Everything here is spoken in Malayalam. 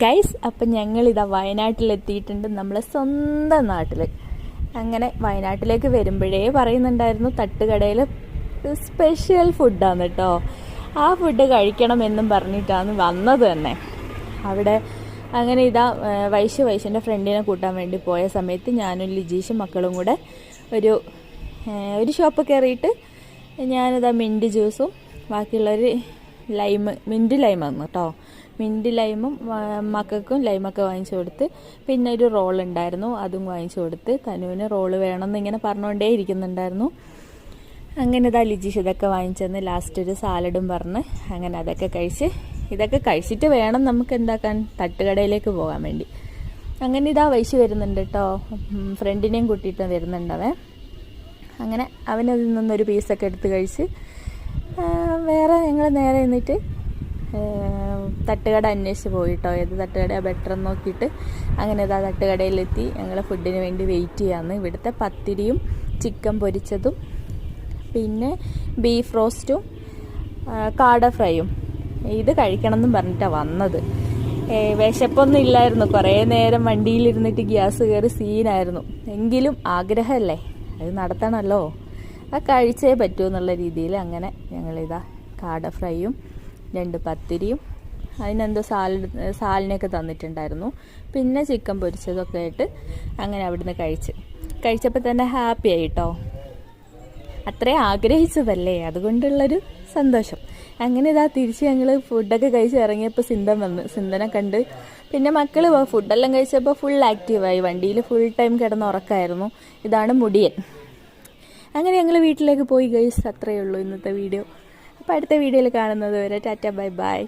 ഗൈസ്, അപ്പം ഞങ്ങളിതാ വയനാട്ടിലെത്തിയിട്ടുണ്ട്, നമ്മളെ സ്വന്തം നാട്ടിൽ. അങ്ങനെ വയനാട്ടിലേക്ക് വരുമ്പോഴേ പറയുന്നുണ്ടായിരുന്നു തട്ടുകടയിൽ സ്പെഷ്യൽ ഫുഡാണ് കേട്ടോ, ആ ഫുഡ് കഴിക്കണമെന്നും പറഞ്ഞിട്ടാണ് വന്നത് തന്നെ അവിടെ. അങ്ങനെ ഇതാ വൈശുവിൻ്റെ ഫ്രണ്ടിനെ കൂട്ടാൻ വേണ്ടി പോയ സമയത്ത് ഞാനും ലിജീഷും മക്കളും കൂടെ ഒരു ഷോപ്പ് കയറിയിട്ട് ഞാനിതാ മിൻറ്റ് ജ്യൂസും ബാക്കിയുള്ളൊരു മിൻറ്റ് ലൈമാണ് കേട്ടോ, മിൻറ്റ് ലൈമും മക്കൾക്കും ലൈമൊക്കെ വാങ്ങിച്ചു കൊടുത്ത്, പിന്നെ ഒരു റോൾ ഉണ്ടായിരുന്നു അതും വാങ്ങിച്ചു കൊടുത്ത്. തനുവിന് റോള് വേണമെന്ന് ഇങ്ങനെ പറഞ്ഞുകൊണ്ടേ ഇരിക്കുന്നുണ്ടായിരുന്നു. അങ്ങനെ ഇതാ ലിജീഷ് ഇതൊക്കെ വാങ്ങിച്ചെന്ന് ലാസ്റ്റ് ഒരു സാലഡും പറഞ്ഞ് അങ്ങനെ അതൊക്കെ കഴിച്ച്, ഇതൊക്കെ കഴിച്ചിട്ട് വേണം നമുക്ക് എന്താക്കാൻ തട്ടുകടയിലേക്ക് പോകാൻ വേണ്ടി. അങ്ങനെ ഇതാ വൈശു വരുന്നുണ്ട് കേട്ടോ, ഫ്രണ്ടിനെയും കൂട്ടിയിട്ട് വരുന്നുണ്ടവൻ. അങ്ങനെ അവനതിൽ നിന്നൊരു പീസൊക്കെ എടുത്ത് കഴിച്ച് വേറെ ഞങ്ങൾ നേരെ നിന്നിട്ട് തട്ടുകട അന്വേഷിച്ച് പോയിട്ടോ, ഏത് തട്ടുകടയാണ് ബെറ്റർ എന്ന് നോക്കിയിട്ട്. അങ്ങനെ ഇതാ തട്ടുകടയിലെത്തി ഞങ്ങൾ ഫുഡിന് വേണ്ടി വെയിറ്റ് ചെയ്യാമെന്ന്. ഇവിടുത്തെ പത്തിരിയും ചിക്കൻ പൊരിച്ചതും പിന്നെ ബീഫ് റോസ്റ്റും കാട ഫ്രൈയും ഇത് കഴിക്കണം എന്നും പറഞ്ഞിട്ടാണ് വന്നത്. വിശപ്പൊന്നും ഇല്ലായിരുന്നു, കുറേ നേരം വണ്ടിയിലിരുന്നിട്ട് ഗ്യാസ് കയറി സീനായിരുന്നു. എങ്കിലും ആഗ്രഹമല്ലേ, അത് നടത്തണമല്ലോ, അത് കഴിച്ചേ പറ്റൂ എന്നുള്ള രീതിയിൽ അങ്ങനെ ഞങ്ങളിതാ കാട ഫ്രൈയും 2 പത്തിരിയും അതിനെന്തോ സാലിനൊക്കെ തന്നിട്ടുണ്ടായിരുന്നു, പിന്നെ ചിക്കൻ പൊരിച്ചതൊക്കെ ആയിട്ട് അങ്ങനെ അവിടുന്ന് കഴിച്ചപ്പോൾ തന്നെ ഹാപ്പി ആയിട്ടോ. അത്രയും ആഗ്രഹിച്ചതല്ലേ, അതുകൊണ്ടുള്ളൊരു സന്തോഷം. അങ്ങനെ ഇതാ തിരിച്ച് ഞങ്ങൾ ഫുഡൊക്കെ കഴിച്ച് ഇറങ്ങിയപ്പോൾ സിന്ധനെ കണ്ട്. പിന്നെ മക്കൾ ഫുഡെല്ലാം കഴിച്ചപ്പോൾ ഫുൾ ആക്റ്റീവായി, വണ്ടിയിൽ ഫുൾ ടൈം കിടന്ന് ഉറക്കമായിരുന്നു. ഇതാണ് മുടിയൻ. അങ്ങനെ ഞങ്ങൾ വീട്ടിലേക്ക് പോയി ഗൈസ്. അത്രയേ ഉള്ളൂ ഇന്നത്തെ വീഡിയോ. അപ്പോൾ അടുത്ത വീഡിയോയിൽ കാണുന്നത് വരെ ടാറ്റ ബൈ ബൈ.